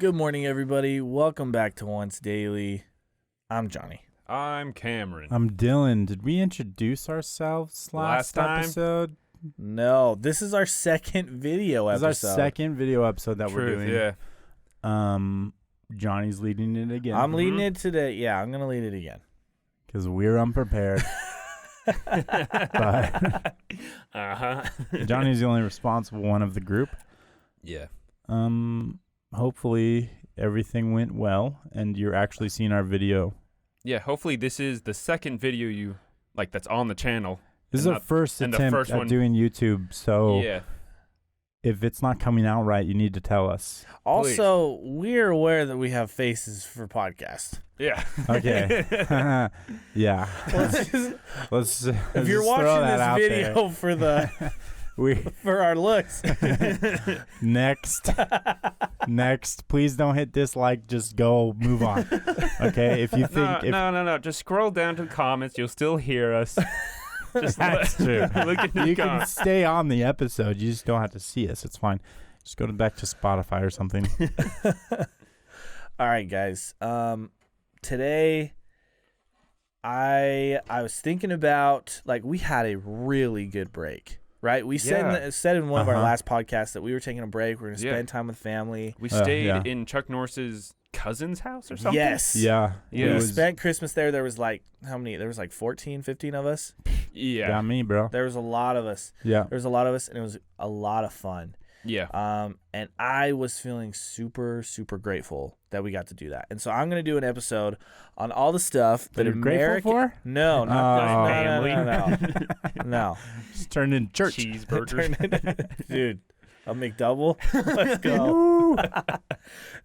Good morning, everybody. Welcome back to OnceDaily. I'm Johnny. I'm Cameron. I'm Dylan. Did we introduce ourselves last episode? No, this is our second video episode. This is our second video episode that we're doing. Yeah. Johnny's leading it again. I'm leading it today. Yeah, I'm going to lead it again. Because we're unprepared. But Johnny's the only responsible one of the group. Yeah. Hopefully everything went well and you're actually seeing our video. Yeah, hopefully this is the second video you like that's on the channel. This is our first attempt at doing YouTube, so yeah. If it's not coming out right, you need to tell us. Also, we're aware that we have faces for podcasts. Yeah. Okay. Yeah. Let's if you're watching this video for the for our looks. Next, please don't hit dislike. Just go, move on. Okay. If you think no. Just scroll down to the comments. You'll still hear us. That's true. Look at the you can stay on the episode. You just don't have to see us. It's fine. Just go back to Spotify or something. All right, guys. Today, I was thinking about, like, we had a really good break, right? We said in one of our last podcasts that we were taking a break. We're going to spend time with family. We stayed in Chuck Norris's cousin's house or something? Yes. Yeah. We spent Christmas there. There was like, how many? There was like 14, 15 of us. Yeah. Got me, bro. There was a lot of us. Yeah. There was a lot of us, and it was a lot of fun. Yeah. And I was feeling super, super grateful that we got to do that. And so I'm going to do an episode on all the stuff that grateful for? No, no. Just turned in church. Cheeseburgers. Dude, a McDouble. Let's go.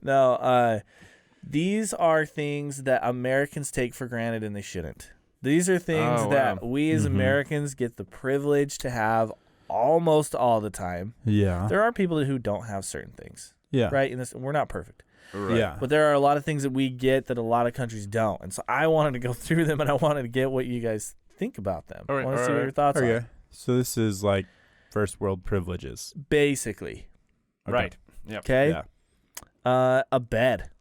No, these are things that Americans take for granted and they shouldn't. These are things that we as Americans get the privilege to have almost all the time. Yeah. There are people who don't have certain things. Yeah. Right? We're not perfect. Right. Yeah. But there are a lot of things that we get that a lot of countries don't. And so I wanted to go through them, and I wanted to get what you guys think about them. I want to see what your thoughts are. So this is like first world privileges. Basically. Okay. Right. Yep. Okay? Yeah. A bed.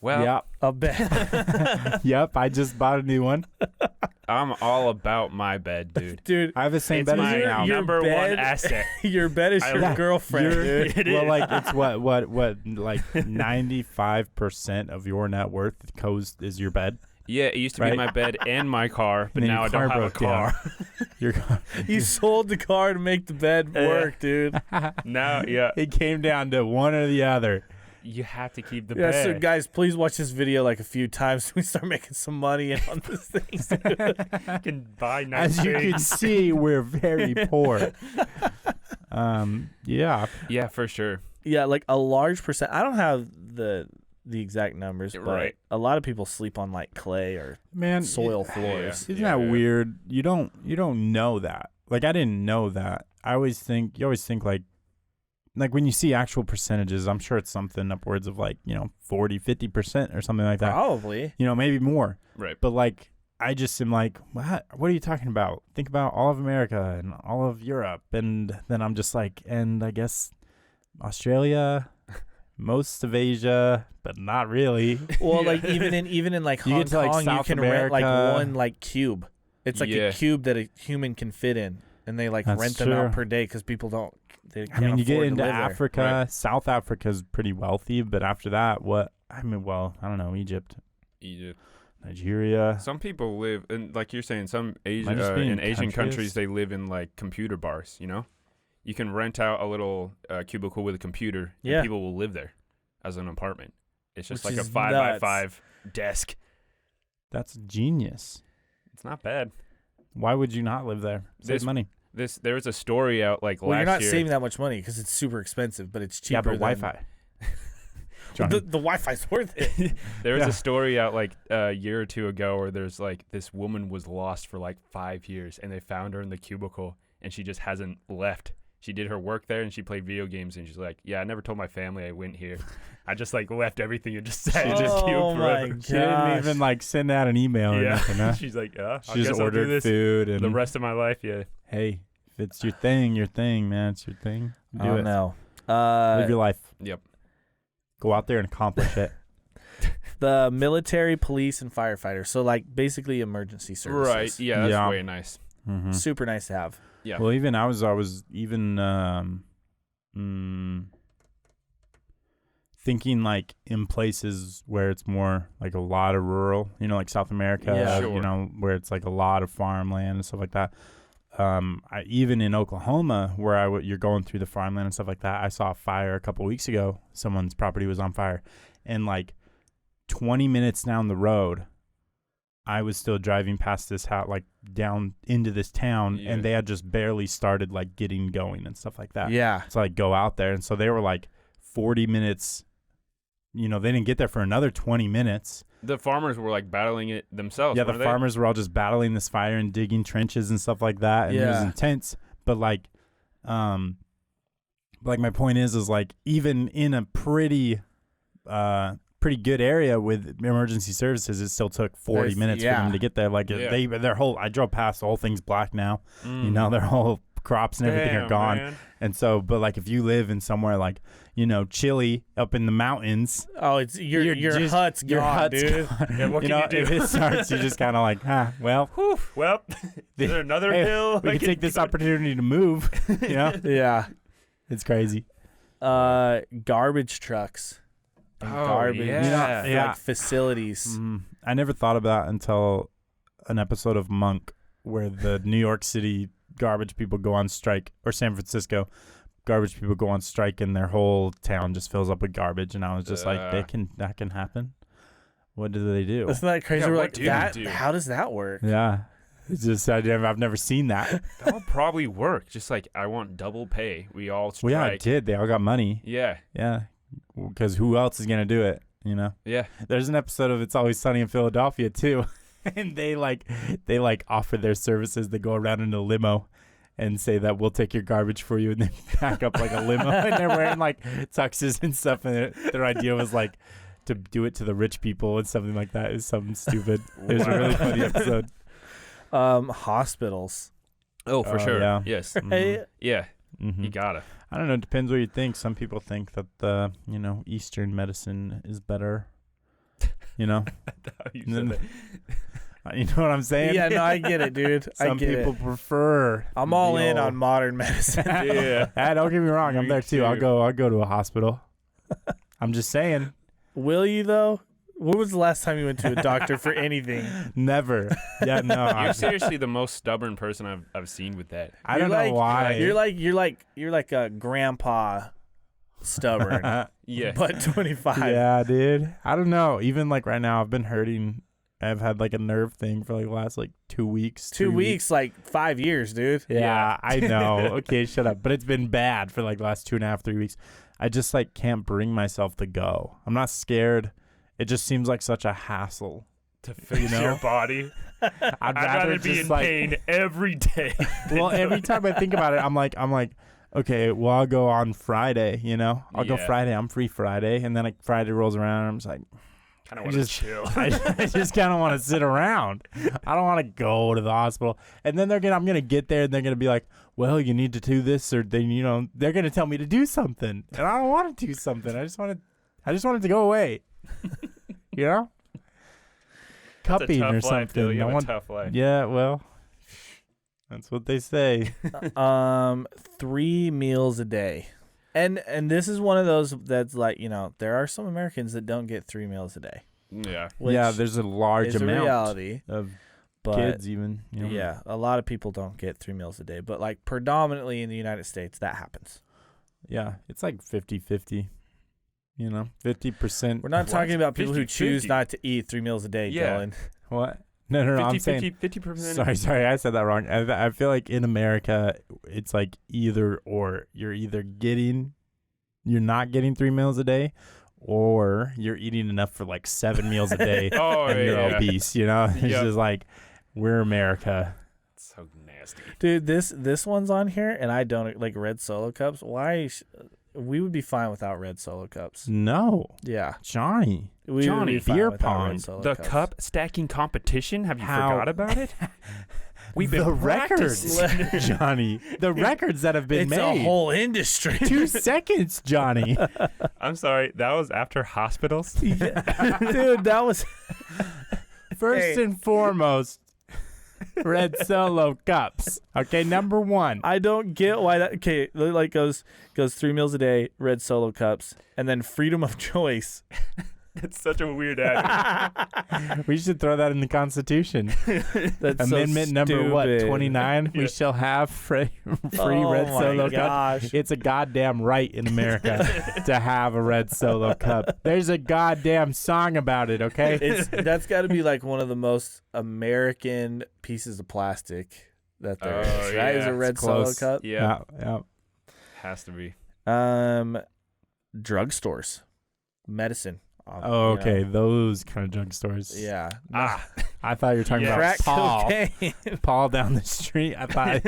Well, yep. A bed. Yep. I just bought a new one. I'm all about my bed, dude. Dude, I have the same it's bed as my you now. number one asset. Your bed is your girlfriend, dude. It well, is. like it's what like 95% of your net worth is your bed. Yeah, it used to be my bed and my car, but And now I don't have a car. Your car. You sold the car to make the bed work, dude. Now, yeah. It came down to one or the other. You have to keep the Yeah, bed. so guys, please watch this video like a few times so we start making some money on this thing. You can buy nice As you can see, we're very poor. Yeah. Yeah, for sure. Yeah, like a large percent. I don't have the exact numbers, but Right. a lot of people sleep on like clay or soil floors. Isn't that weird? You don't know that. Like I didn't know that. You always think like when you see actual percentages, I'm sure it's something upwards of like, 40, 50% or something like that. Probably. Maybe more. Right. But like, I just am like, what are you talking about? Think about all of America and all of Europe. And then I'm just like, and I guess Australia, most of Asia, but not really. Well, like even in like Hong Kong, you can rent like one like cube. It's like a cube that a human can fit in, and they like rent them out per day because people don't. I mean, you get into Africa. Right. South Africa's pretty wealthy, but after that, I don't know, Egypt, Nigeria. Some people live in, like you're saying, some Asian countries they live in like computer bars. You can rent out a little cubicle with a computer. And people will live there as an apartment. It's just like a 5x5 desk. That's genius. It's not bad. Why would you not live there? Save money. There was a story out like last year. You're not saving that much money because it's super expensive, but it's cheaper. Yeah, but Wi-Fi. The Wi-Fi's worth it. There was a story out like a year or two ago where there's like this woman was lost for like 5 years and they found her in the cubicle and she just hasn't left. She did her work there and she played video games and she's like, yeah, I never told my family I went here. I just like left everything and just sat in this cube forever. She didn't even like send out an email or nothing, huh? She's like, yeah, she just ordered food and the rest of my life, Hey, if it's your thing, man. It's your thing. Do it. No. Live your life. Yep. Go out there and accomplish it. The military, police, and firefighters. So like basically emergency services. Right. Yeah, that's way nice. Mm-hmm. Super nice to have. Yeah. Well, even I was even thinking like in places where it's more like a lot of rural, like South America, Yeah, sure. Where it's like a lot of farmland and stuff like that. Even in Oklahoma, where you're going through the farmland and stuff like that, I saw a fire a couple weeks ago. Someone's property was on fire, and like 20 minutes down the road, I was still driving past this house, like down into this town, and they had just barely started like getting going and stuff like that. Yeah. So like go out there, and so they were like 40 minutes. They didn't get there for another 20 minutes. The farmers were like battling it themselves. Yeah, the farmers were all just battling this fire and digging trenches and stuff like that, and it was intense. But like my point is like even in a pretty good area with emergency services, it still took 40 minutes for them to get there. Like I drove past, the whole thing's black now. Their whole crops and everything are gone. Man. And so, but like if you live in somewhere like, Chile up in the mountains. Oh, it's your hut's gone, dude. Yeah, what can you do? If it starts, you just kind of like, well, is there another hill? We can take this opportunity to move. Yeah. It's crazy. Garbage trucks. Garbage. Like facilities. I never thought of that until an episode of Monk where the New York City garbage people go on strike, or San Francisco garbage people go on strike, and their whole town just fills up with garbage. And I was just like, that can happen. What do they do? Isn't that crazy? Yeah, We're what like, do you do? How does that work? Yeah. It's just I've never seen that. That would probably work. Just like, I want double pay. We all strike. Well, yeah, it did. They all got money. Yeah. Yeah. Because who else is going to do it, Yeah. There's an episode of It's Always Sunny in Philadelphia, too. And they offer their services. They go around in a limo and say that we'll take your garbage for you, and then pack up like a limo. And they're wearing like tuxes and stuff. And their idea was like to do it to the rich people and something like that. It was something stupid. It was a really funny episode. Hospitals. Oh, for sure. Yeah. Yes. Mm-hmm. Yeah. Mm-hmm. You gotta. I don't know. It depends what you think. Some people think that the Eastern medicine is better. You said that. You know what I'm saying? Yeah, no, I get it, dude. Some people prefer. I'm all in on modern medicine. Yeah. Don't get me wrong. I'm there too. I'll go to a hospital. I'm just saying. Will you though? When was the last time you went to a doctor for anything? Never. Yeah, no. You're seriously the most stubborn person I've seen with that. I don't know why. You're like a grandpa stubborn. Yeah. But 25. Yeah, dude. I don't know. Even like right now, I've been hurting. I've had like a nerve thing for like the last like 2 weeks. 2 weeks, like 5 years, dude. Yeah, I know. Okay, shut up. But it's been bad for like the last 2.5, 3 weeks. I just like can't bring myself to go. I'm not scared. It just seems like such a hassle to fix your body. I'd rather be in pain every day. Well, every time I think about it, I'm like, okay, well, I'll go on Friday. I'll go Friday. I'm free Friday, and then like Friday rolls around, and I'm just like, kind of want to chill. I just kind of want to sit around. I don't want to go to the hospital. And then I'm gonna get there, and they're gonna be like, well, you need to do this, or then they're gonna tell me to do something, and I don't want to do something. I just want it to go away. Cupping or something. You have a tough life. Yeah, well, that's what they say. 3 meals a day. And this is one of those that's like, there are some Americans that don't get 3 meals a day. Yeah. Yeah, there's a large amount reality of kids even. Yeah, a lot of people don't get 3 meals a day. But like predominantly in the United States, that happens. Yeah, it's like 50-50. 50%. We're not talking about people who choose not to eat 3 meals a day, Dylan. What? No, I'm saying 50%. Sorry, I said that wrong. I feel like in America, it's like either or. You're not getting 3 meals a day, or you're eating enough for like 7 meals a day, and you're obese. It's just like, we're America. It's so nasty, dude. This one's on here, and I don't like red Solo cups. Why? We would be fine without red Solo cups. No. Yeah. Johnny, beer pong. The cup stacking competition? Have you forgot about it? We've been the records, practicing. Johnny. The records that have been It's made. a whole industry. 2 seconds, Johnny. I'm sorry, that was after hospitals? Dude, that was First and foremost, red Solo cups. Okay, number 1. I don't get why that. Okay, like goes 3 meals a day, red Solo cups, and then freedom of choice. It's such a weird ad. We should throw that in the Constitution. That's Amendment so number what? stupid. 29. We shall have free red Oh Solo my gosh. cup. It's a goddamn right in America to have a red Solo cup. There's a goddamn song about it. Okay. That's got to be like one of the most American pieces of plastic that there is. Right? yeah, Is a red it's Solo close. cup. Yeah, Yeah. has to be. Drugstores, medicine. Oh, you okay. know. Those kind of drugstores. Yeah. I thought you were talking about Crack Paul. cocaine. Paul down the street. I thought.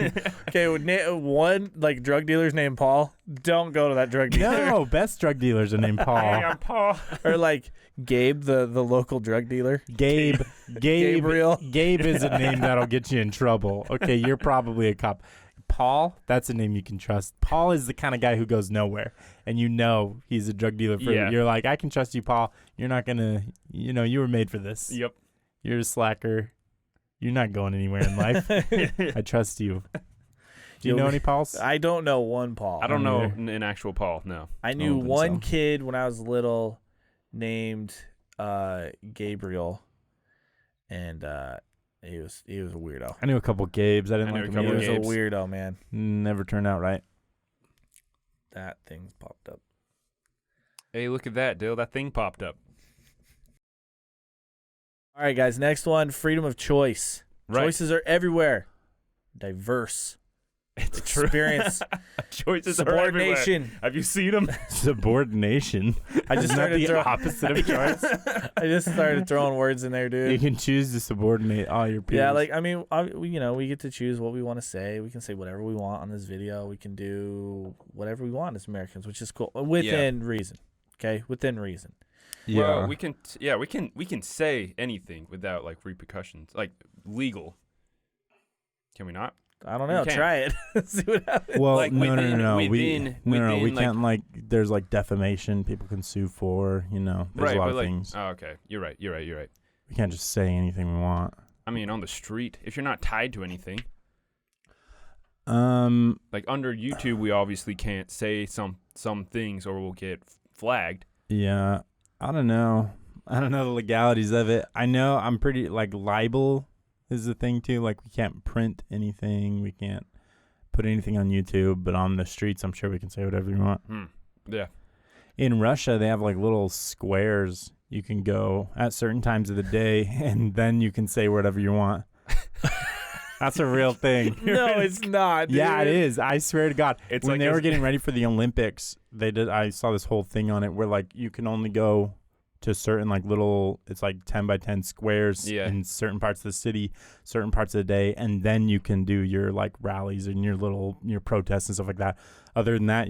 Okay, one like drug dealer's named Paul. Don't go to that drug dealer. No, best drug dealers are named Paul. Hey, I'm Paul. Or like Gabe, the local drug dealer. Gabe. Gabriel. Gabe is a name that'll get you in trouble. Okay, you're probably a cop. Paul, that's a name you can trust. Paul is the kind of guy who goes nowhere, and you know he's a drug dealer. You're like, I can trust you, Paul. You're not gonna, you were made for this. Yep. You're a slacker. You're not going anywhere in life. I trust you. Do you know any Pauls? I don't know one Paul. I don't know either. an actual Paul, no. I knew think one so. kid when I was little named Gabriel, and he was a weirdo. I knew a couple Gabes. I didn't I knew like a them He couple was either. a Gabes. weirdo, man. Never turned out right. That thing's popped up. Hey, look at that, Dill. That thing popped up. All right, guys. Next one: freedom of choice. Right. Choices are everywhere. Diverse. It's true. Experience. Choices are everywhere. Subordination. Have you seen them? Subordination. I just Isn't that started the throwing. opposite of choice? I just started throwing words in there, You dude. can choose to subordinate all your peers. Yeah, like I mean, we get to choose what we want to say. We can say whatever we want on this video. We can do whatever we want as Americans, which is cool within reason. Okay, within reason. yeah. Well, we can say anything without like repercussions, like legal. Can we not? I don't know. can. Try it. See what happens. Well, like no. We within, we like- can't like. There's like defamation people can sue for. There's Right, a lot but of like, things. oh, okay, you're right. We can't just say anything we want. I mean, on the street, if you're not tied to anything, Um, like under YouTube, we obviously can't say some things or we'll get flagged. yeah. I don't know the legalities of it. I know I'm pretty like libel is the thing too. Like we can't print anything. We can't put anything on YouTube. But on the streets, I'm sure we can say whatever you want. Yeah. In Russia, they have like little squares you can go at certain times of the day, and then you can say whatever you want. That's a real thing. No, it's not. Dude. Yeah, it is. I swear to God. It's when like they a- were getting ready for the Olympics, I saw this whole thing on it where like you can only go to certain like little, it's like 10 by 10 squares Yeah. in certain parts of the city, certain parts of the day, and then you can do your like rallies and your protests and stuff like that. Other than that,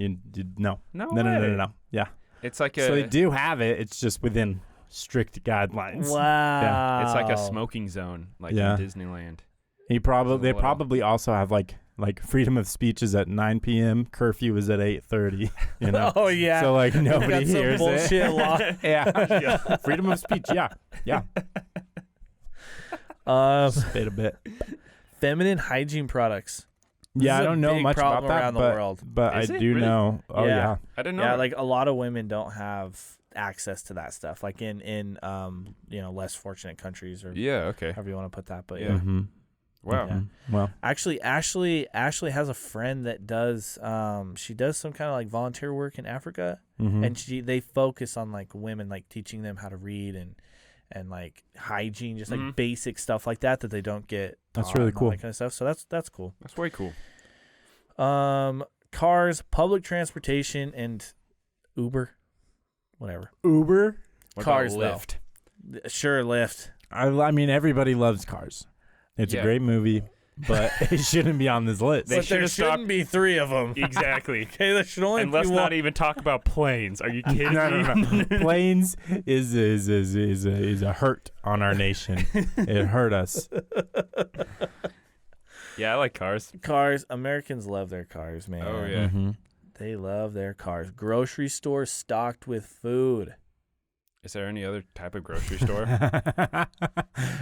no. No. Yeah. It's like So they do have it. It's just within strict guidelines. Wow. It's like a smoking zone, like Yeah. in Disneyland. They Wow. probably also have like freedom of speech is at 9 p.m. Curfew is at 8:30. You know. Oh yeah. So like We've nobody got some hears bullshit it. law. Yeah. Freedom of speech. Yeah. Spit a bit. Feminine hygiene products. This Yeah, is I a don't know big much about problem that, around the but world. I Is it? do Really? know. Oh Yeah. yeah. I didn't know. Yeah, that. like a lot of women don't have access to that stuff. Like in less fortunate countries or Yeah. Okay. however you want to put that. But Yeah. Mm-hmm. Wow. Yeah. Well, Actually, Ashley has a friend that does she does some kind of like volunteer work in Africa, mhm. and they focus on like women, like teaching them how to read and like hygiene, just like Mhm. basic stuff like that they don't get. That's taught really and all cool. that kind of stuff. So that's cool. That's way cool. Cars, public transportation, and Uber, whatever. Uber. What Cars, about though. Lyft? Sure, Lyft. I mean, everybody loves Cars. It's Yeah. a great movie, but it shouldn't be on this list. They But there should've shouldn't stopped- be 3 of them. Exactly. Okay, there should only And be let's one. not even talk about planes. Are you kidding me? No. Planes is a hurt on our nation. It hurt us. Yeah, I like cars. Cars. Americans love their cars, man. Oh, yeah. Mm-hmm. They love their cars. Grocery stores stocked with food. Is there any other type of grocery store?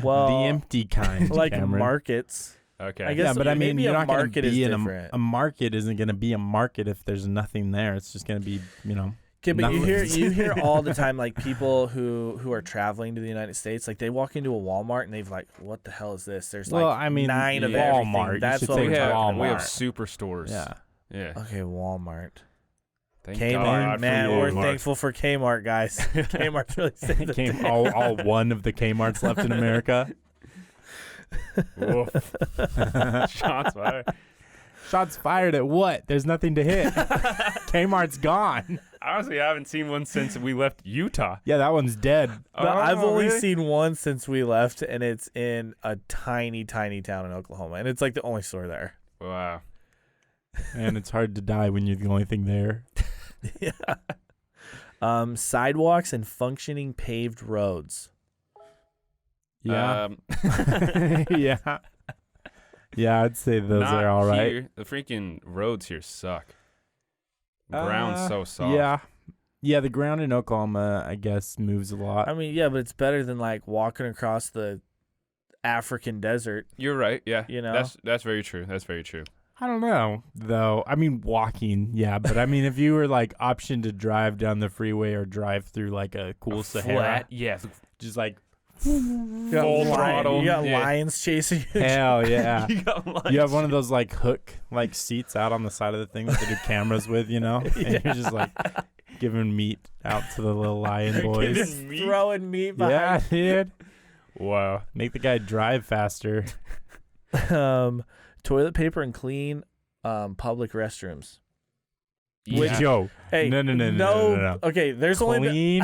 Well, the empty kind, like Cameron. markets. Okay. I guess Yeah, but I mean, maybe you're a not going market to is be in different. a market. Isn't going to be a market if there's nothing there. It's just going to be, Okay, but you nothing. hear all the time, like people who are traveling to the United States, like they walk into a Walmart and they've like, what the hell is this? There's Well, like I mean, 9 of yeah. everything. Walmart, you That's should what say we're talking Walmart. We have about. superstores. Yeah. Yeah. Okay, Walmart. Thank Kmart, God for man, we're Walmart. thankful for Kmart, guys. Kmart's really saved the day. all one of the Kmarts left in America. Woof. Shots fired. Shots fired at what? There's nothing to hit. Kmart's gone. Honestly, I haven't seen one since we left Utah. Yeah, that one's dead. But I've Oh, only really? seen one since we left, and it's in a tiny, tiny town in Oklahoma, and it's like the only store there. Wow. And it's hard to die when you're the only thing there. Yeah. Sidewalks and functioning paved roads. Yeah. Yeah. Yeah, I'd say those not are all right. here. The freaking roads here suck. Ground's so soft. Yeah. Yeah, the ground in Oklahoma, I guess, moves a lot. I mean, yeah, but it's better than like walking across the African desert. You're right. Yeah. You know? That's very true. That's very true. I don't know, though. I mean, walking, yeah. But I mean, if you were like option to drive down the freeway or drive through like a cool Sahara, Flat. Yeah. just like, You got Full lion- throttle. You got Yeah. lions chasing you. hell yeah. You got lunch. You have one of those like hook like seats out on the side of the thing that they do cameras with, and you're just like giving meat out to the little lion boys. Giving meat? Throwing meat Yeah, behind. dude. Wow. Make the guy drive faster. Toilet paper and clean public restrooms. Which, yo, Hey, no. Okay, there's only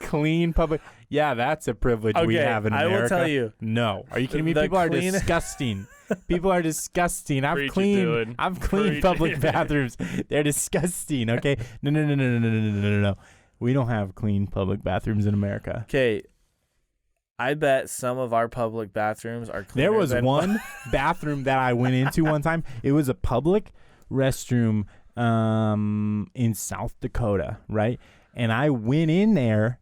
Clean public. Yeah, that's a privilege we have in I America. will tell you. No, are you kidding me? The People are clean- disgusting. People are disgusting. Preach it, Dylan. I've cleaned Preach public it. bathrooms. They're disgusting. Okay, no. We don't have clean public bathrooms in America. Okay, I bet some of our public bathrooms are cleaner There was than one bathroom that I went into one time. It was a public restroom in South Dakota, right? And I went in there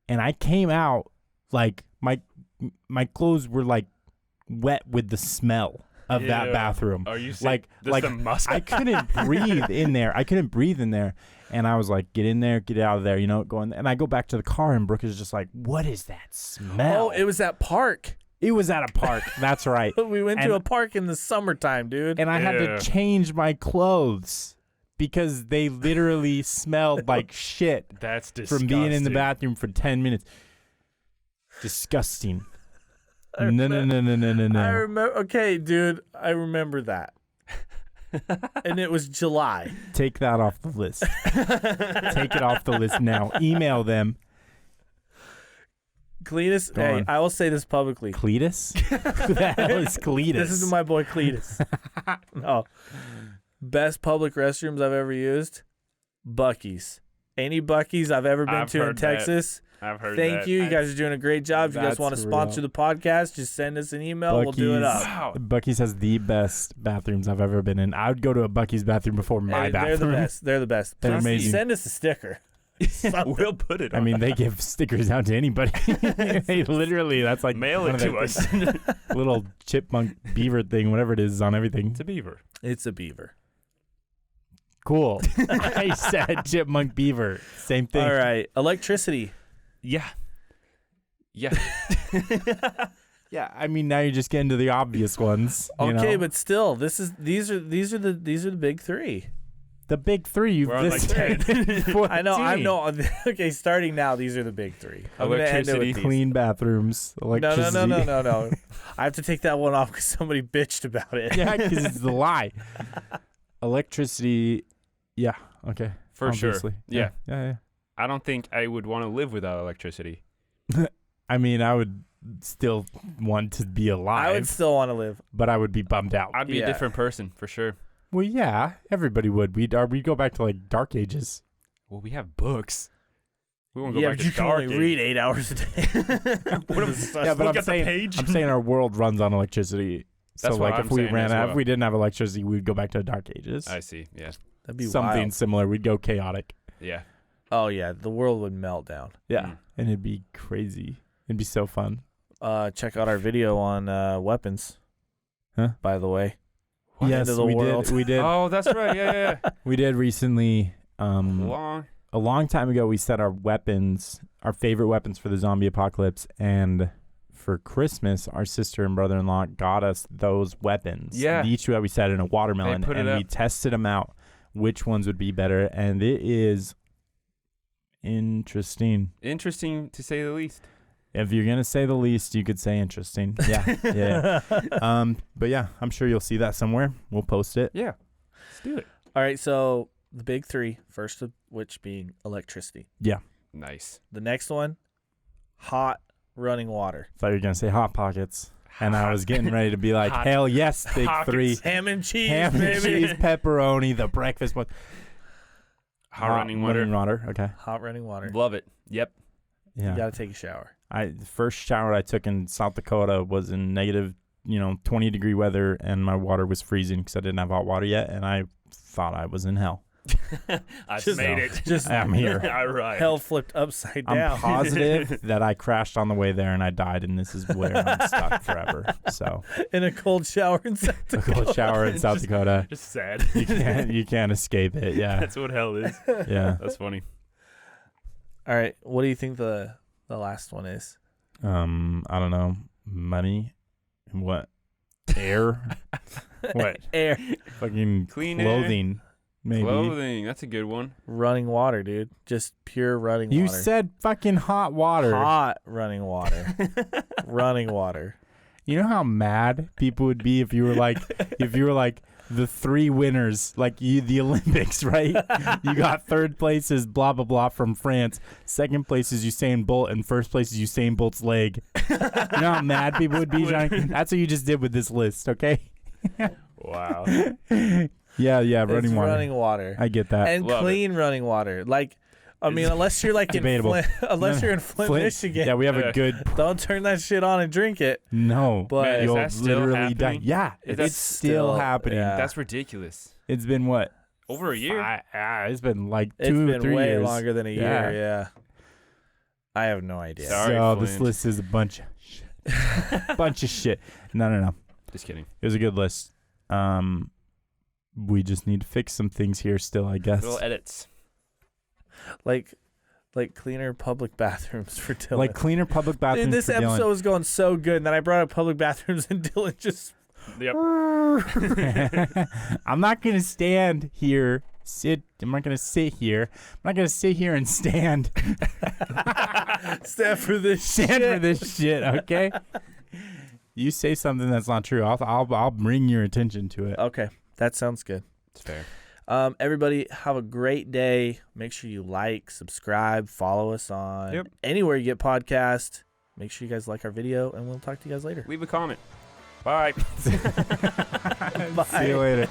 and I came out like my clothes were like wet with the smell of that Ew. bathroom. Are you Like the must? I couldn't breathe in there. And I was like, get in there, get out of there, going. And I go back to the car and Brooke is just like, what is that smell? Oh, it was at park. It was at a park. That's right. We went to And- a park in the summertime, dude. And I had Yeah. to change my clothes because they literally smelled like shit That's disgusting. from being in the bathroom for 10 minutes. Disgusting. I No. I remember. Okay, dude, I remember that. And it was July. Take that off the list. Take it off the list now. Email them. Cletus. Go Hey, on. I will say this publicly. Cletus? Who the hell is Cletus? This is my boy Cletus. No. Best public restrooms I've ever used? Buc-ee's. Any Buc-ee's I've ever been I've to in heard that. Texas. I've heard Thank that. you. You guys are doing a great job. If you guys That's want to sponsor real. the podcast, just send us an email. We'll do it Buc-ee's. up. Wow. Buc-ee's has the best bathrooms I've ever been in. I would go to a Buc-ee's bathroom before my Hey, bathroom. they're the best. They're the best. They're Please amazing. Send us a sticker. We'll put it on. I mean, they give stickers out to anybody. They literally, that's like mail one it of to their us. little chipmunk beaver thing, whatever it is, on everything. It's a beaver. It's a beaver. Cool. I said chipmunk beaver. Same thing. All right. Electricity. Yeah. Yeah. Yeah, I mean, now you're just getting to the obvious ones. you Okay, know? but still, these are the big three. the big three you've We're on like listed. 10. I know. I 14. know. Okay, starting now, these are the big three. I'm gonna end it with Electricity, these. Clean bathrooms, No. electricity. No. I have to take that one off because somebody bitched about it. Yeah, because it's the lie. Electricity. Yeah. Okay. For obviously. sure. Yeah. Yeah. I don't think I would want to live without electricity. I mean, I would still want to be alive, I would still want to live. but I would be bummed out. I'd be Yeah. a different person for sure. Well, yeah, everybody would. We'd go back to like Dark Ages. Well, we have books. We won't go Yeah, back but to you can dark only age. read 8 hours a day. What if- Yeah, but Look I'm at the saying, page. I'm saying our world runs on electricity. That's so what like I'm if we saying as well. if we didn't have electricity, we'd go back to the Dark Ages. I see. Yeah. That'd be Something wild. similar. We'd go chaotic. Yeah. Oh yeah, the world would melt down. Yeah, Mm. and it'd be crazy. It'd be so fun. Check out our video on weapons. Huh? By the way. Yes, End of the world. we did. Oh, that's right. Yeah. We did recently. Long. A long time ago, we set our weapons, our favorite weapons for the zombie apocalypse, and for Christmas, our sister and brother-in-law got us those weapons. Yeah. Each that we set in a watermelon, They put it and up. we tested them out, which ones would be better, and it is interesting. Interesting to say the least. If you're gonna say the least, you could say interesting. Yeah, yeah. But yeah, I'm sure you'll see that somewhere. We'll post it. Yeah. Let's do it. All right, so the big three, first of which being electricity. Yeah. Nice. The next one, hot running water. Thought you were gonna say hot pockets, and I was getting ready to be like, Hot hell yes, big pockets. three. Ham and cheese, Ham and baby. cheese, pepperoni, the breakfast one. Hot running water. Okay. Hot running water. Love it. Yep. You Yeah. got to take a shower. The first shower I took in South Dakota was in negative, 20-degree weather, and my water was freezing because I didn't have hot water yet, and I thought I was in hell. I Just- made it. Just I'm here. All right. hell flipped upside I'm down. positive that I crashed on the way there and I died, and this is where I'm stuck forever. So, In a cold shower in South a Dakota. cold shower in South Dakota, Just sad. you can't escape it. Yeah, That's what hell is. yeah. That's funny. All right, what do you think the last one is? I don't know. Money, what? Air, what? Air. Fucking Clean air. clothing, maybe. Clothing. That's a good one. Running water, dude. Just pure running You water. said fucking hot water. Hot running water. Running water. You know how mad people would be if you were like the three winners, like the Olympics, right? You got third place is blah blah blah from France, second place is Usain Bolt, and first place is Usain Bolt's leg. You know how mad people would be, Johnny? That's what you just did with this list, okay? Wow. Yeah, It's running water. running water. I get that. And Love clean running water. Like, I mean, unless you're like in Debatable. Flint, unless you're in Flint, Michigan, Yeah, we have Yeah. a good. don't turn that shit on and drink it. No, But Man, is you'll that still literally die. happening? Yeah, Is it's that still happening. yeah. That's ridiculous. It's been what? Over a year. It's been like It's 2 or been 3 way years. longer than a Yeah. year. Yeah. I have no idea. Sorry, So this Flint. list is a bunch of shit. Bunch of shit. No. Just kidding. It was a good list. We just need to fix some things here still, I guess. Little edits. Like cleaner public bathrooms for Dylan. Like cleaner public bathrooms Dude, this for episode was going so good, and then I brought up public bathrooms, and Dylan just Yep. Dylan. I'm not going to stand here. I'm not going to sit here. I'm not going to sit here and stand. stand for this Stand shit. for this shit, okay? You say something that's not true, I'll bring your attention to it. Okay, that sounds good. It's fair. Everybody have a great day. Make sure you like, subscribe, follow us on Yep. anywhere you get podcasts. Make sure you guys like our video, and we'll talk to you guys later. Leave a comment. Bye. See you later.